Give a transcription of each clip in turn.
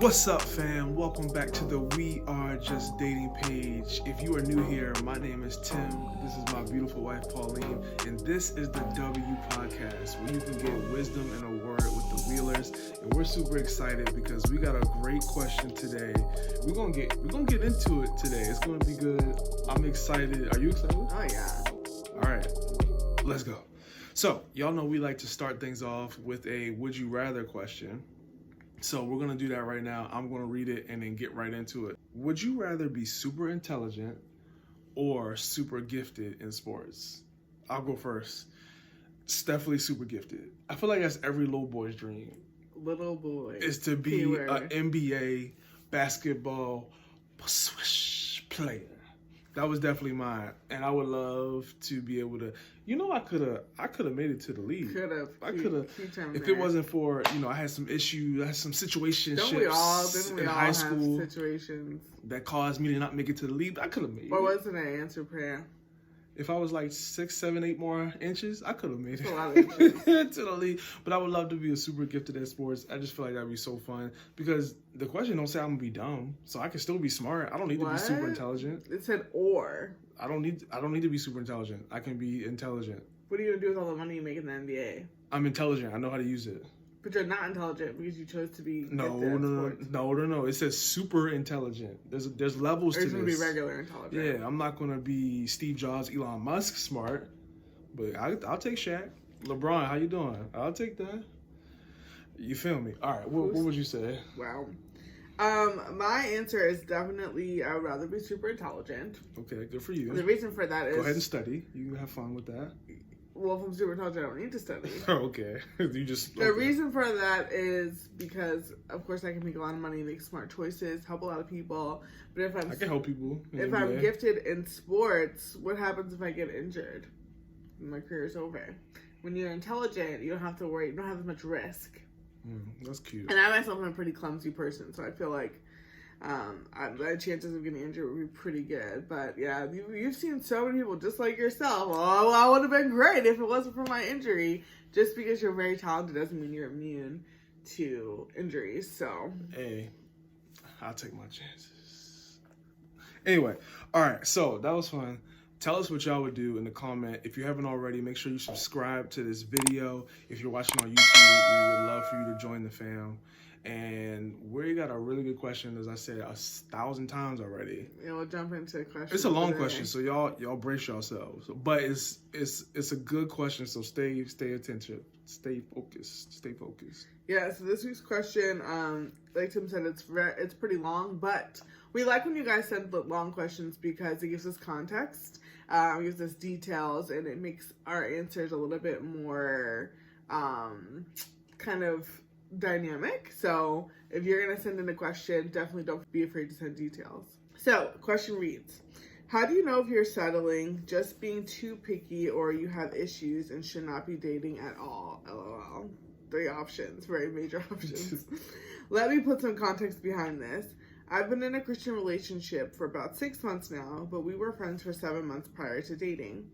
What's up, fam? Welcome back to the We Are Just Dating page. If you are new here, my name is Tim. This is my beautiful wife, Pauline, and this is the W Podcast, where you can get wisdom and a word with the Wheelers. And we're super excited because we got a great question today. We're gonna get into it today. It's gonna be good. I'm excited. Are you excited? Oh yeah. All right, let's go. So, y'all know we like to start things off with a would you rather question. So we're going to do that right now. I'm going to read it and then get right into it. Would you rather be super intelligent or super gifted in sports? I'll go first. It's definitely super gifted. I feel like that's every little boy's dream. Little boy. Is to be an NBA basketball swish player. That was definitely mine. And I would love to be able to, I could have made it to the league. I could have. If it wasn't for, I had some issues, I had some situationships in high school situations that caused me to not make it to the league. I could have made it. What wasn't an answer prayer? If I was like 6, 7, 8 more inches, I could have made it a lot of inches. to the league. But I would love to be a super gifted at sports. I just feel like that'd be so fun because the question don't say I'm gonna be dumb, so I can still be smart. I don't need to be super intelligent. It said or. I don't need to be super intelligent. I can be intelligent. What are you gonna do with all the money you make in the NBA? I'm intelligent. I know how to use it. But you're not intelligent because you chose to be No. It says super intelligent. There's levels to this. Or it's gonna be regular intelligent. Yeah, I'm not gonna be Steve Jobs, Elon Musk smart, but I'll take Shaq, LeBron. How you doing? I'll take that. You feel me? All right. What would you say? Wow. My answer is definitely I would rather be super intelligent. Okay, good for you. The reason for that is go ahead and study. You can have fun with that. Well, if I'm super intelligent, I don't need to study. Okay. The reason for that is because, of course, I can make a lot of money, make smart choices, help a lot of people. But I can help people. If I'm gifted in sports, what happens if I get injured? My career's over. When you're intelligent, you don't have to worry. You don't have as much risk. That's cute. And I myself am a pretty clumsy person, so I feel like my chances of getting injured would be pretty good. But yeah, you've seen so many people just like yourself. Oh, I would have been great if it wasn't for my injury. Just because you're very talented doesn't mean you're immune to injuries. So hey, I'll take my chances. Anyway, all right. So that was fun. Tell us what y'all would do in the comment. If you haven't already, make sure you subscribe to this video. If you're watching on YouTube, we would love for you to join the fam. And we got a really good question, as I said 1,000 times already. Yeah, we'll jump into the question. It's a long question, so y'all brace yourselves. But it's a good question, so stay attentive, stay focused. Yeah. So this week's question, like Tim said, it's pretty long, but we like when you guys send the long questions because it gives us context, gives us details, and it makes our answers a little bit more kind of dynamic. So if you're going to send in a question, definitely don't be afraid to send details. So question reads, how do you know if you're settling, just being too picky, or you have issues and should not be dating at all? LOL. 3 options, very major options. Let me put some context behind this. I've been in a Christian relationship for about 6 months now, but we were friends for 7 months prior to dating.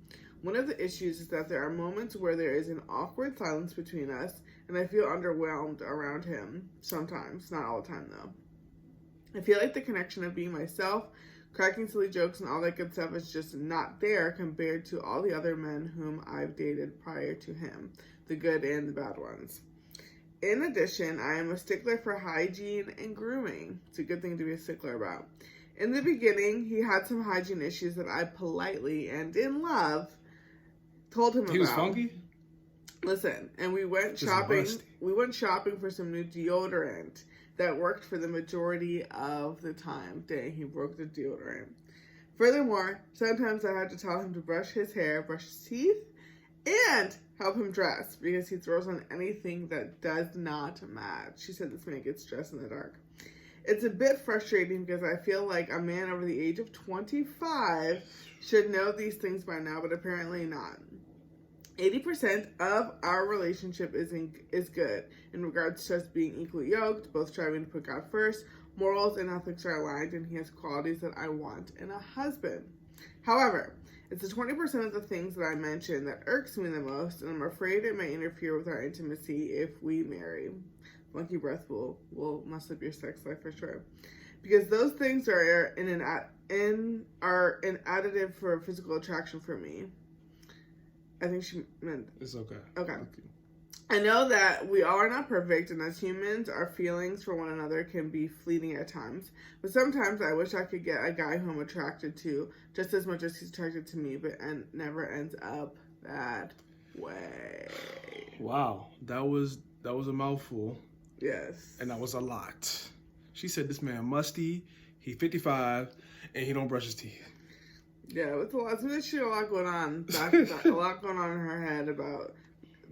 One of the issues is that there are moments where there is an awkward silence between us, and I feel underwhelmed around him sometimes, not all the time though. I feel like the connection of being myself, cracking silly jokes and all that good stuff is just not there compared to all the other men whom I've dated prior to him, the good and the bad ones. In addition, I am a stickler for hygiene and grooming. It's a good thing to be a stickler about. In the beginning, he had some hygiene issues that I politely and in love told him about. He was funky? Listen, and we went shopping. We went shopping for some new deodorant that worked for the majority of the time. Dang, he broke the deodorant. Furthermore, sometimes I had to tell him to brush his hair, brush his teeth, and help him dress because he throws on anything that does not match. She said this man gets dressed in the dark. It's a bit frustrating because I feel like a man over the age of 25 should know these things by now, but apparently not. 80% of our relationship is good in regards to us being equally yoked, both striving to put God first, morals and ethics are aligned, and he has qualities that I want in a husband. However, it's the 20% of the things that I mentioned that irks me the most, and I'm afraid it may interfere with our intimacy if we marry. monkey breath will mess up your sex life for sure. Because those things are an additive for physical attraction for me. I think she meant... It's okay. Okay. I know that we all are not perfect, and as humans, our feelings for one another can be fleeting at times. But sometimes I wish I could get a guy who I'm attracted to just as much as he's attracted to me, but never ends up that way. Wow, that was a mouthful. Yes. And that was a lot. She said this man musty, he 55, and he don't brush his teeth. Yeah, it's a lot. She had a lot going on. A lot going on in her head about...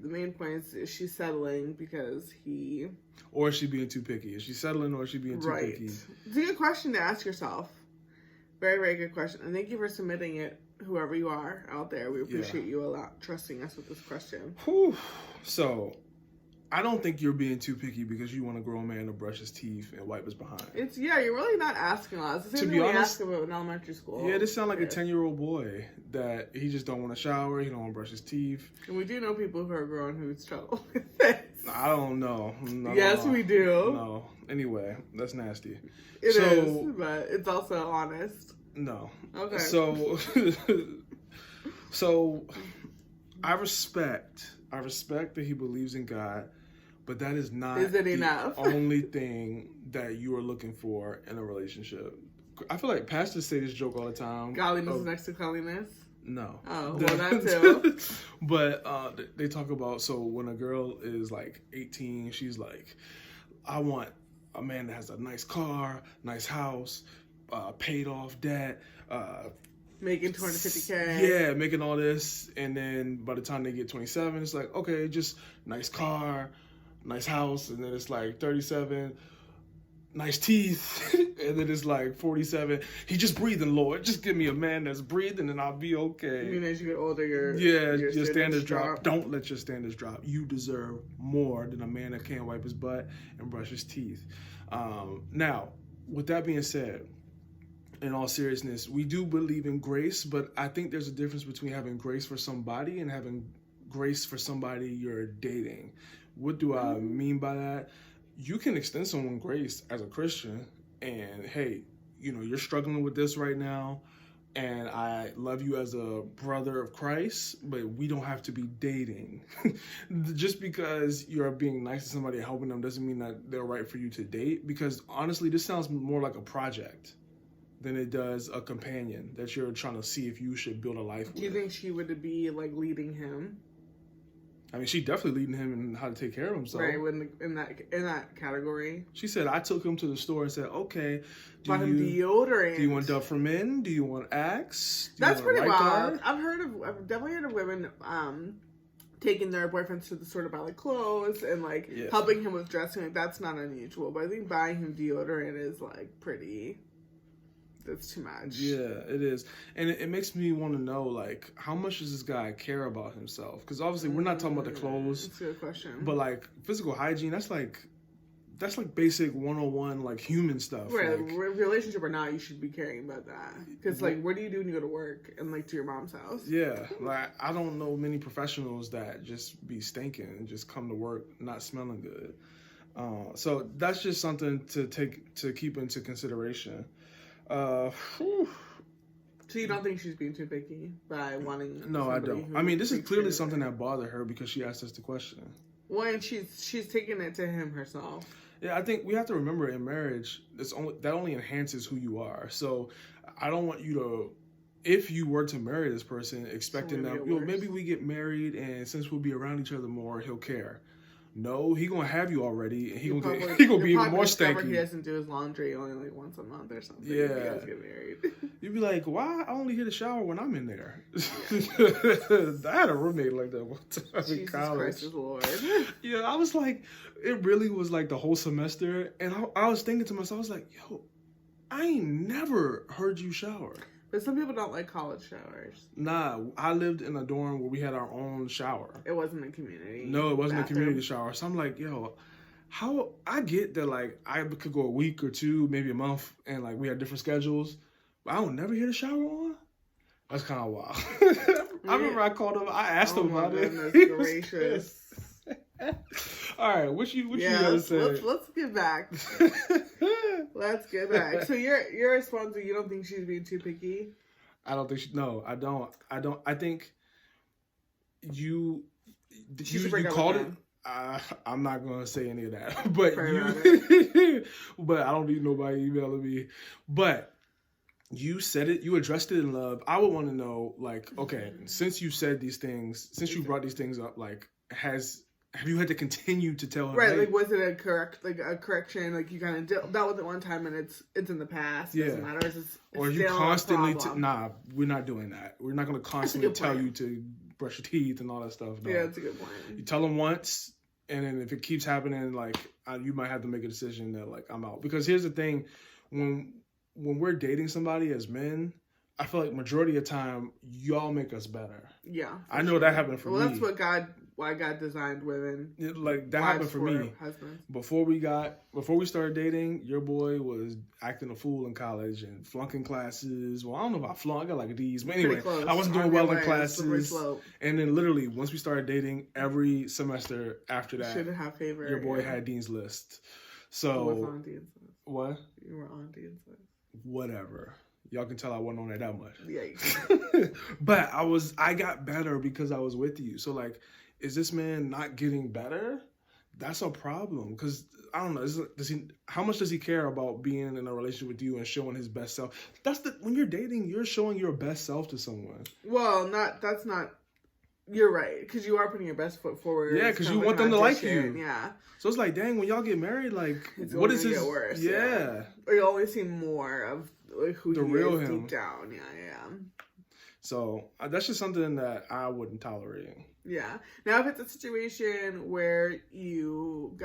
The main point is she settling because he... Or is she being too picky? Is she settling or is she being too picky? It's a good question to ask yourself. Very, very good question. And thank you for submitting it, whoever you are out there. We appreciate you a lot trusting us with this question. Whew. So, I don't think you're being too picky because you want a grown man to brush his teeth and wipe his behind. You're really not asking a lot. It's the same thing we ask about in elementary school. Yeah, this sounds like a 10-year-old boy that he just don't want to shower, he don't want to brush his teeth. And we do know people who are grown who struggle with this. I don't know. Yes, we do. No. Anyway, that's nasty. It is, but it's also honest. No. Okay. So I respect that he believes in God, but that is not the only thing that you are looking for in a relationship. I feel like pastors say this joke all the time. Godliness is next to cleanliness? No. Oh, well, that too. But they talk about, so when a girl is like 18, she's like, I want a man that has a nice car, nice house, paid off debt, making $250K. Yeah, making all this. And then by the time they get 27, it's like, okay, just nice car, nice house. And then it's like 37, nice teeth. And then it's like 47. He just breathing, Lord. Just give me a man that's breathing and I'll be okay. You mean as you get older, your standards drop. Don't let your standards drop. You deserve more than a man that can't wipe his butt and brush his teeth. Now, with that being said, in all seriousness, we do believe in grace, but I think there's a difference between having grace for somebody and having grace for somebody you're dating. What do I mean by that? You can extend someone grace as a Christian and, hey, you're struggling with this right now and I love you as a brother of Christ, but we don't have to be dating. Just because you're being nice to somebody and helping them doesn't mean that they're right for you to date, because honestly, this sounds more like a project than it does a companion that you're trying to see if you should build a life with. Do you think she would be like leading him? I mean, she definitely leading him in how to take care of himself. Right, in that category. She said, I took him to the store and said, okay, bought him deodorant. Do you want Duff for Men? Do you want Axe? That's pretty wild. I've definitely heard of women taking their boyfriends to the store to buy like clothes and helping him with dressing. Like, that's not unusual, but I think buying him deodorant is like pretty... That's too much. Yeah, it is. And it makes me want to know, like, how much does this guy care about himself? Because obviously we're not talking about the clothes. That's a good question. But, like, physical hygiene, that's like basic 101, like, human stuff. Right, like, relationship or not, you should be caring about that. Because, like, what do you do when you go to work and, like, to your mom's house? Yeah, like, I don't know many professionals that just be stinking and just come to work not smelling good. So that's just something to keep into consideration. So you don't think she's being too picky by wanting? No, I don't. I mean, this is clearly something that bothered her because she asked us the question. Well, and she's taking it to him herself. Yeah, I think we have to remember in marriage, that only enhances who you are. So I don't want you to, if you were to marry this person, expecting that maybe we get married and since we'll be around each other more, he'll care. No, he gonna have you already, and he gonna be even more stanky. He doesn't do his laundry only like once a month or something. Yeah, you guys get married. You'd be like, why? I only hear the shower when I'm in there. I had a roommate like that one time in college. Jesus Christ, Lord. Yeah, I was like, it really was like the whole semester, and I was thinking to myself, I was like, yo, I ain't never heard you shower. But some people don't like college showers. Nah, I lived in a dorm where we had our own shower. It wasn't a community. No, it wasn't a community shower. So I'm like, yo, how I get that like I could go a week or two, maybe a month, and like we had different schedules, but I would never hear the shower on. That's kind of wild. I remember I called him. I asked him about it. Goodness gracious. All right, what you gotta say? Let's get back. Let's get back. So your response is you don't think she's being too picky? I don't think no, I don't. I think you called it. I'm not gonna say any of that, but but I don't need nobody emailing me. But you said it. You addressed it in love. I would want to know, like, okay, since you said these things, since you brought these things up, like, have you had to continue to tell her? Right, hey, like, was it a correction? Like, you kind of dealt with it one time and it's in the past. It doesn't matter. Or you constantly nah, we're not doing that. We're not going to constantly tell you to brush your teeth and all that stuff. No. Yeah, that's a good point. You tell them once, and then if it keeps happening, like, you might have to make a decision that, like, I'm out. Because here's the thing, when we're dating somebody as men, I feel like majority of the time y'all make us better. Yeah, I know that happened for me. Well, that's why God designed women. Like that happened for me. Husbands. Before we started dating, your boy was acting a fool in college and flunking classes. Well, I don't know about flunk. I got like a D's, but anyway, I wasn't doing well in classes. And then literally, once we started dating, every semester after that, shouldn't have favor. Your boy had Dean's List. So who was on Dean's List? What? You were on Dean's List. Whatever. Y'all can tell I wasn't on it that much. Yeah. But I got better because I was with you. So like, is this man not getting better? That's a problem. Because I don't know. How much does he care about being in a relationship with you and showing his best self? When you're dating, you're showing your best self to someone. Well, that's not. You're right, because you are putting your best foot forward. Yeah, because you want them to like you. Yeah. So it's like, dang, when y'all get married, like, what is his? Get worse, yeah. Or you always see more of like who the real is him deep down. Yeah. So that's just something that I wouldn't tolerate. Yeah. Now, if it's a situation where you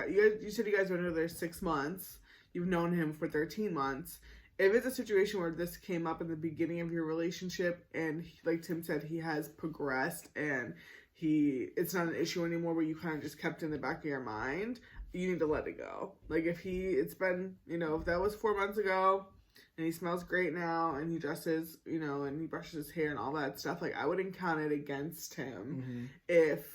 said you guys were together 6 months, you've known him for 13 months. If it's a situation where this came up in the beginning of your relationship and, like Tim said, he has progressed and it's not an issue anymore where you kind of just kept in the back of your mind, you need to let it go. Like if it's been, if that was 4 months ago and he smells great now and he dresses, and he brushes his hair and all that stuff, like I wouldn't count it against him if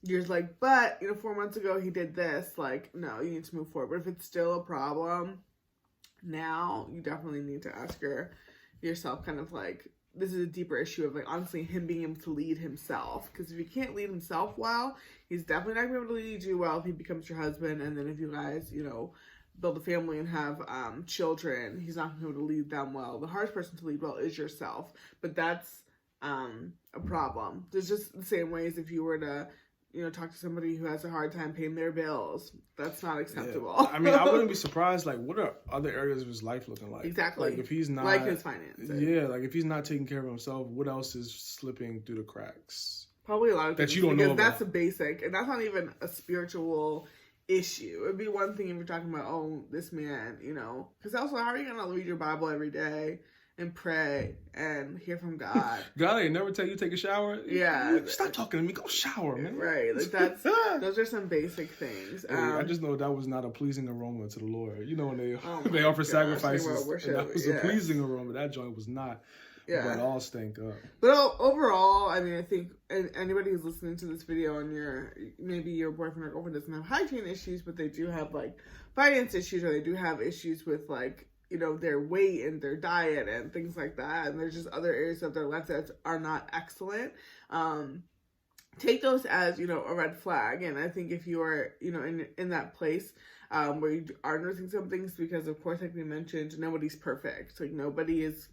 you're like, but, 4 months ago he did this, like, no, you need to move forward. But if it's still a problem, now you definitely need to ask yourself kind of like, this is a deeper issue of like honestly him being able to lead himself, because if he can't lead himself well, he's definitely not going to be able to lead you well if he becomes your husband. And then if you guys build a family and have children, he's not going to be able to lead them well. The hardest person to lead well is yourself, but that's a problem. There's just the same ways if you were to talk to somebody who has a hard time paying their bills. That's not acceptable. Yeah. I mean, I wouldn't be surprised. Like, what are other areas of his life looking like? Exactly. Like, if he's not... Like his finances. Yeah, like, if he's not taking care of himself, what else is slipping through the cracks? Probably a lot of things. That you don't know about. That's a basic, and that's not even a spiritual issue. It'd be one thing if you're talking about, oh, this man, Because also, how are you going to read your Bible every day and pray and hear from God? God ain't never tell you to take a shower. Yeah. Stop talking to me. Go shower, man. Right. Like those are some basic things. I just know that was not a pleasing aroma to the Lord. When they offer sacrifices, and that was a pleasing aroma. That joint was not. Yeah. But all stank up. But overall, I mean, I think anybody who's listening to this video and maybe your boyfriend or girlfriend doesn't have hygiene issues, but they do have like finance issues, or they do have issues with like, their weight and their diet and things like that. And there's just other areas of their life that are not excellent. Take those as, a red flag. And I think if you are, in that place where you are noticing some things, because of course, like we mentioned, nobody's perfect. Like nobody is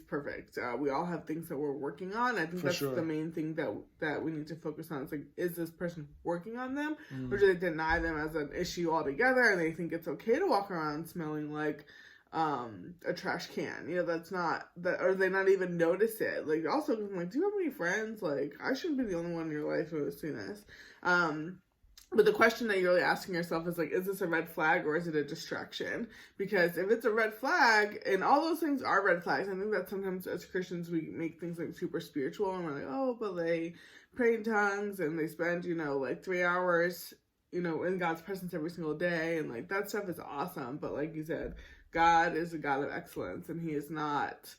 perfect. We all have things that we're working on. I think that's the main thing that we need to focus on. It's like, is this person working on them? Or do they deny them as an issue altogether and they think it's okay to walk around smelling like a trash can? That's not that, or they not even notice it. Like also, I'm like, do you have any friends? Like, I shouldn't be the only one in your life who has seen this. But the question that you're really asking yourself is like, is this a red flag or is it a distraction? Because if it's a red flag, and all those things are red flags, I think that sometimes as Christians we make things like super spiritual and we're like, oh, but they pray in tongues and they spend, like 3 hours, in God's presence every single day, and like that stuff is awesome. But like you said, God is a God of excellence, and He is not,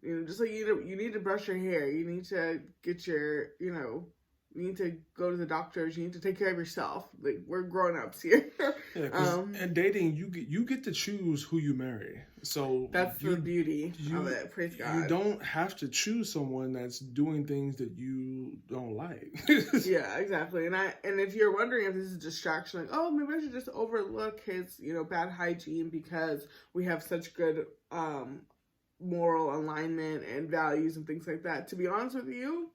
just like you need to brush your hair, you need to get your, You need to go to the doctors. You need to take care of yourself. Like, we're grown-ups here. Yeah, and dating, you get to choose who you marry. So that's the beauty of it. Praise God. You don't have to choose someone that's doing things that you don't like. Yeah, exactly. And if you're wondering if this is a distraction, like, oh, maybe I should just overlook his, bad hygiene because we have such good moral alignment and values and things like that. To be honest with you,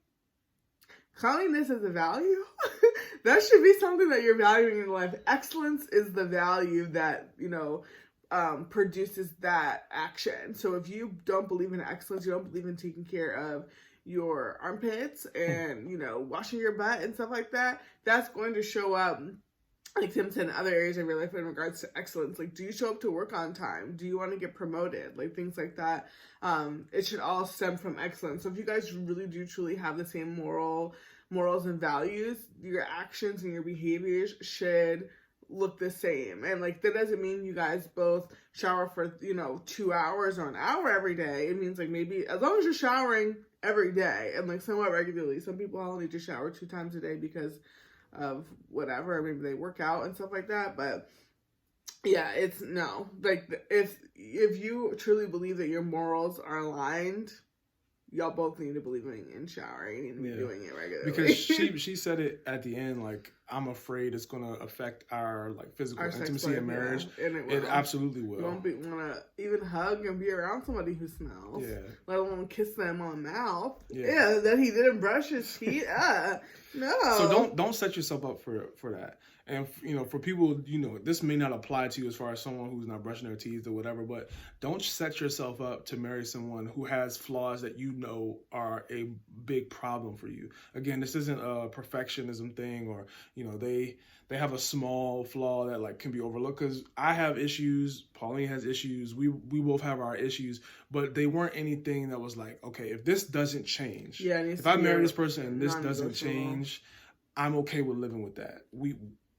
cleanliness is a value. That should be something that you're valuing in life. Excellence is the value that, produces that action. So if you don't believe in excellence, you don't believe in taking care of your armpits and, washing your butt and stuff like that, that's going to show up, like Tim said, in other areas of your life in regards to excellence. Like, do you show up to work on time? Do you want to get promoted? Like, things like that. It should all stem from excellence. So if you guys really do truly have the same morals and values, your actions and your behaviors should look the same. And like, that doesn't mean you guys both shower for 2 hours or an hour every day. It means like, maybe as long as you're showering every day and like somewhat regularly. Some people only need to shower 2 times a day because of whatever, maybe they work out and stuff like that. But yeah, it's no, like, if you truly believe that your morals are aligned, y'all both need to believe in showering and doing it regularly. Because she said it at the end, like, I'm afraid it's going to affect our like physical intimacy in marriage. Yeah. And it absolutely will. You won't want to even hug and be around somebody who smells. Yeah. Let alone kiss them on the mouth. Yeah. That he didn't brush his teeth. No. So don't set yourself up for that. And, for people, this may not apply to you as far as someone who's not brushing their teeth or whatever, but don't set yourself up to marry someone who has flaws that are a big problem for you. Again, this isn't a perfectionism thing or, they have a small flaw that like can be overlooked, because I have issues, Pauline has issues, we both have our issues, but they weren't anything that was like, okay, if this doesn't change, if I marry this person and this doesn't change, I'm okay with living with that.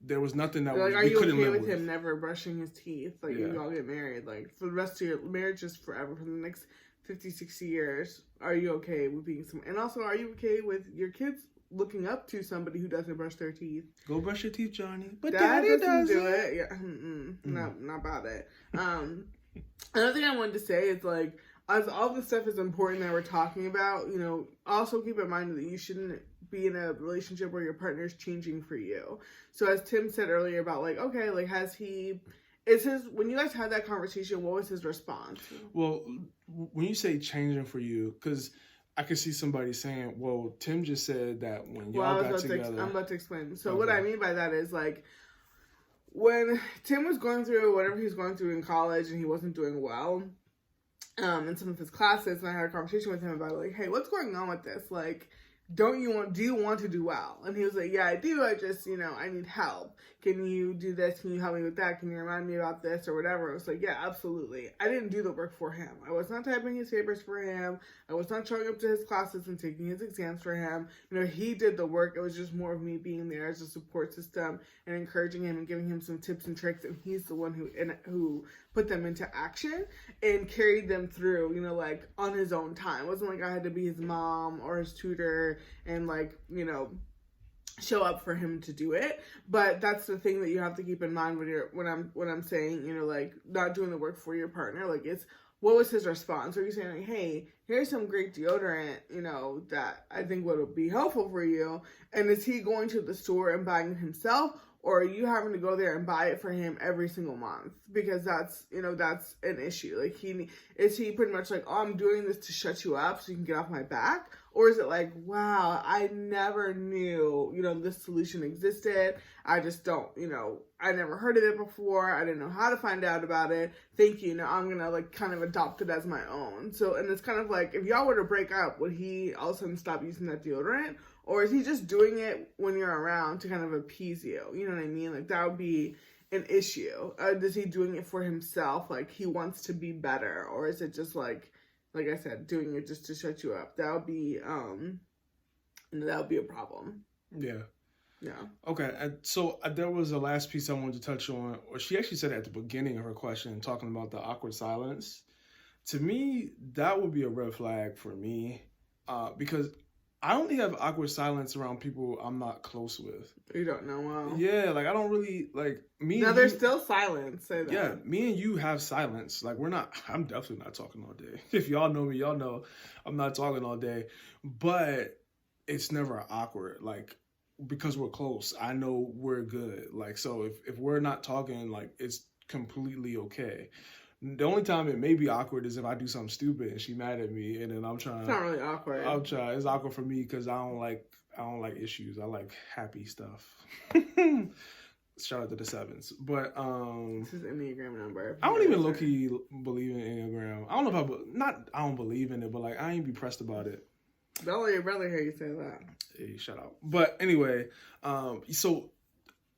There was nothing that like, we couldn't live with. Are you okay with him never brushing his teeth? Like, you all get married. Like, for the rest of your marriage is forever. For the next 50, 60 years, are you okay with being some... And also, are you okay with your kids looking up to somebody who doesn't brush their teeth? Go brush your teeth, Johnny. But Daddy doesn't do it. Yeah, not about it. Another thing I wanted to say is, like, as all this stuff is important that we're talking about, also keep in mind that you shouldn't be in a relationship where your partner is changing for you. So as Tim said earlier about like, okay, like when you guys had that conversation, what was his response? Well, when you say changing for you, because I could see somebody saying, well, Tim just said that when y'all got together. I'm about to explain. So what I mean by that is like, when Tim was going through whatever he was going through in college and he wasn't doing well, in some of his classes, and I had a conversation with him about it, like, hey, what's going on with this? Like, do you want to do well? And he was like, yeah, I do. I just, I need help. Can you do this? Can you help me with that? Can you remind me about this or whatever? I was like, yeah, absolutely. I didn't do the work for him. I was not typing his papers for him. I was not showing up to his classes and taking his exams for him. He did the work. It was just more of me being there as a support system and encouraging him and giving him some tips and tricks. And he's the one who put them into action and carried them through, like on his own time. It wasn't like I had to be his mom or his tutor and like, show up for him to do it. But that's the thing that you have to keep in mind when I'm saying, like not doing the work for your partner. Like, it's, what was his response? Are you saying like, hey, here's some great deodorant, that I think would be helpful for you? And is he going to the store and buying it himself? Or are you having to go there and buy it for him every single month? Because that's an issue. Like, is he pretty much like, oh, I'm doing this to shut you up so you can get off my back? Or is it like, wow, I never knew, this solution existed. I just don't, I never heard of it before. I didn't know how to find out about it. Thank you. Now I'm going to like kind of adopt it as my own. So, and it's kind of like, if y'all were to break up, would he all of a sudden stop using that deodorant? Or is he just doing it when you're around to kind of appease you? You know what I mean? Like, that would be an issue. Is he doing it for himself? Like, he wants to be better? Or is it just like I said, doing it just to shut you up? That would be a problem. Yeah. Yeah. Okay. So there was a last piece I wanted to touch on, or she actually said it at the beginning of her question, talking about the awkward silence. To me, that would be a red flag for me, because I only have awkward silence around people I'm not close with. You don't know well. Yeah, like I don't really like me. No, and there's you, still silence. Say that. yeah, me and you have silence. Like we're not. I'm definitely not talking all day. If y'all know me, y'all know I'm not talking all day. But it's never awkward. Like because we're close, I know we're good. Like so, if we're not talking, like it's completely okay. The only time it may be awkward is if I do something stupid and she mad at me, and then I'm trying. It's not really awkward. I'm trying. It's awkward for me because I don't like issues. I like happy stuff. Shout out to the sevens, but This is Enneagram number. I don't even low key believe in Enneagram. I don't know if I don't believe in it, but like I ain't be pressed about it. Don't let your brother hear you say that. Hey, shut up. But anyway, so.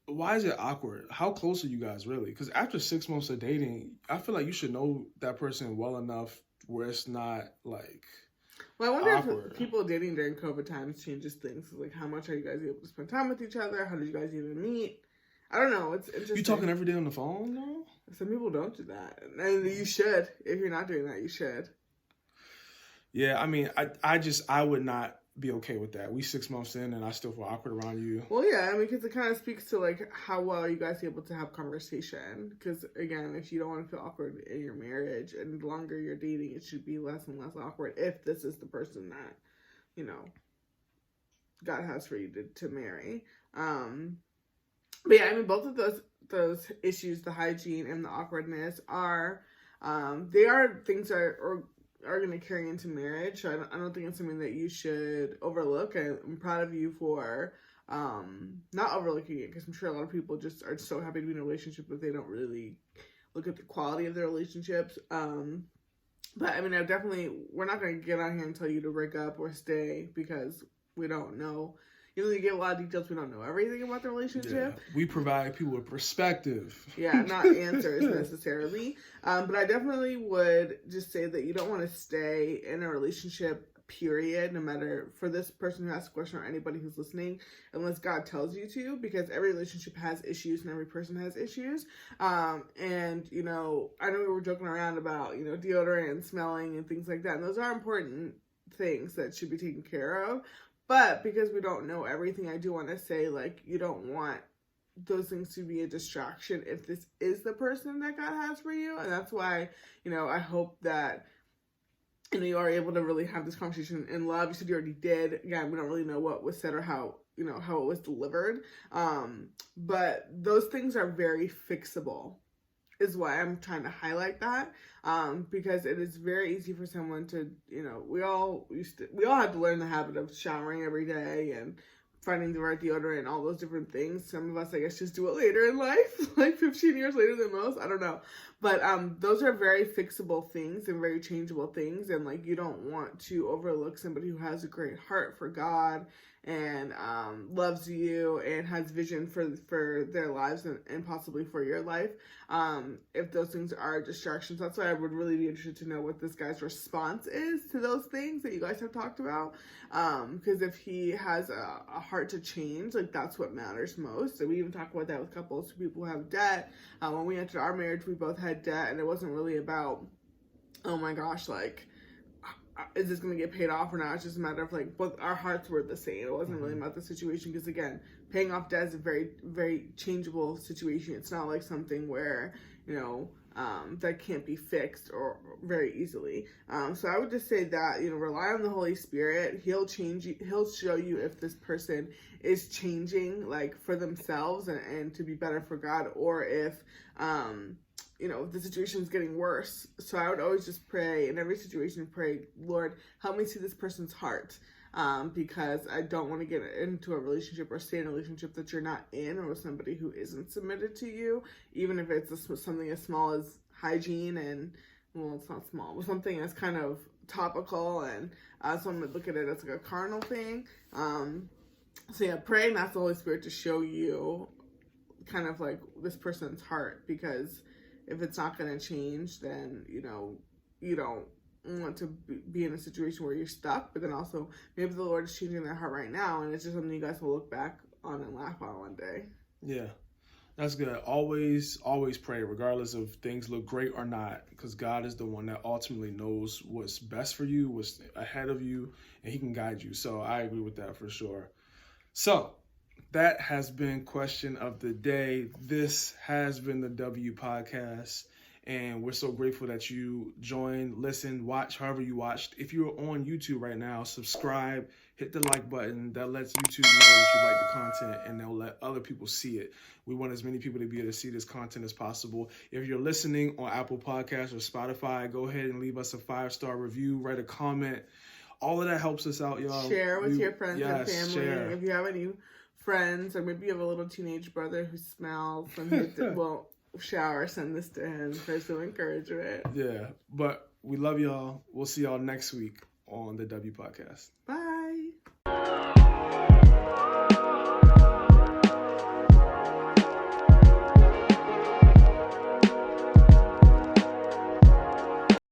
Why is it awkward? How close are you guys really? Because after 6 months of dating, I feel like you should know that person well enough where it's not like. Well, I wonder awkward. if people dating during COVID times changes things. Like, how much are you guys able to spend time with each other? How did you guys even meet? I don't know. It's interesting. You talking every day on the phone though? Some people don't do that, and you should. If you're not doing that, you should. Yeah, I mean, I would not be okay with that. We 6 months in and I still feel awkward around you. Well, yeah, I mean, because it kind of speaks to like how well you guys are able to have conversation. Because again, if you don't want to feel awkward in your marriage and the longer you're dating, it should be less and less awkward if this is the person that, you know, God has for you to marry. But yeah, I mean, both of those issues, the hygiene and the awkwardness, are they are things that are going to carry into marriage. So I don't think it's something that you should overlook. I'm proud of you for not overlooking it, because I'm sure a lot of people just are so happy to be in a relationship that they don't really look at the quality of their relationships. But I mean, we're not going to get on here and tell you to break up or stay because we don't know. Even though you get a lot of details, we don't know everything about the relationship. Yeah, we provide people with perspective. Yeah, not answers necessarily. But I definitely would just say that you don't want to stay in a relationship, period, no matter for this person who asked a question or anybody who's listening, unless God tells you to, because every relationship has issues and every person has issues. And, you know, I know we were joking around about, you know, deodorant and smelling and things like that. And those are important things that should be taken care of. But because we don't know everything, I do want to say, like, you don't want those things to be a distraction if this is the person that God has for you. And that's why, you know, I hope that, you know, you are able to really have this conversation in love. You said you already did. Again, we don't really know what was said or how, you know, how it was delivered. But those things are very fixable, is why I'm trying to highlight that, because it is very easy for someone to, you know, we all had to learn the habit of showering every day and finding the right deodorant and all those different things. Some of us, I guess, just do it later in life, like 15 years later than most. I don't know. But those are very fixable things and very changeable things. And, like, you don't want to overlook somebody who has a great heart for God and loves you and has vision for their lives and possibly for your life. If those things are distractions, that's why I would really be interested to know what this guy's response is to those things that you guys have talked about. Because if he has a heart to change, like, that's what matters most. So we even talk about that with couples who people who have debt. When we entered our marriage, we both had debt, and it wasn't really about, oh my gosh, like, is this going to get paid off or not? It's just a matter of, like, both our hearts were the same. It wasn't really about the situation, because, again, paying off debt is a very, very changeable situation. It's not like something where, you know, that can't be fixed or very easily. So I would just say that, you know, rely on the Holy Spirit. He'll change you. He'll show you if this person is changing, like, for themselves and to be better for God, or if, you know, the situation is getting worse. So I would always just pray in every situation, pray, Lord, help me see this person's heart. Because I don't want to get into a relationship or stay in a relationship that you're not in, or with somebody who isn't submitted to you, even if it's something as small as hygiene and, well, it's not small, but something as kind of topical, and some would look at it as like a carnal thing. So yeah, pray and ask the Holy Spirit to show you kind of like this person's heart, because if it's not going to change, then, you know, you don't want to be in a situation where you're stuck. But then also, maybe the Lord is changing their heart right now, and it's just something you guys will look back on and laugh on one day. Yeah. That's good. Always pray, regardless of things look great or not, because God is the one that ultimately knows what's best for you, what's ahead of you, and He can guide you. So I agree with that for sure. So that has been question of the day. This has been the W Podcast. And we're so grateful that you joined, listened, watch, however you watched. If you're on YouTube right now, subscribe, hit the like button. That lets YouTube know that you like the content, and they'll let other people see it. We want as many people to be able to see this content as possible. If you're listening on Apple Podcasts or Spotify, go ahead and leave us a 5-star review, write a comment. All of that helps us out, y'all. Share with your friends and family. Share. If you have any friends, or maybe you have a little teenage brother who smells and won't shower, send this to him for some encouragement. Yeah, but we love y'all. We'll see y'all next week on the W Podcast. Bye.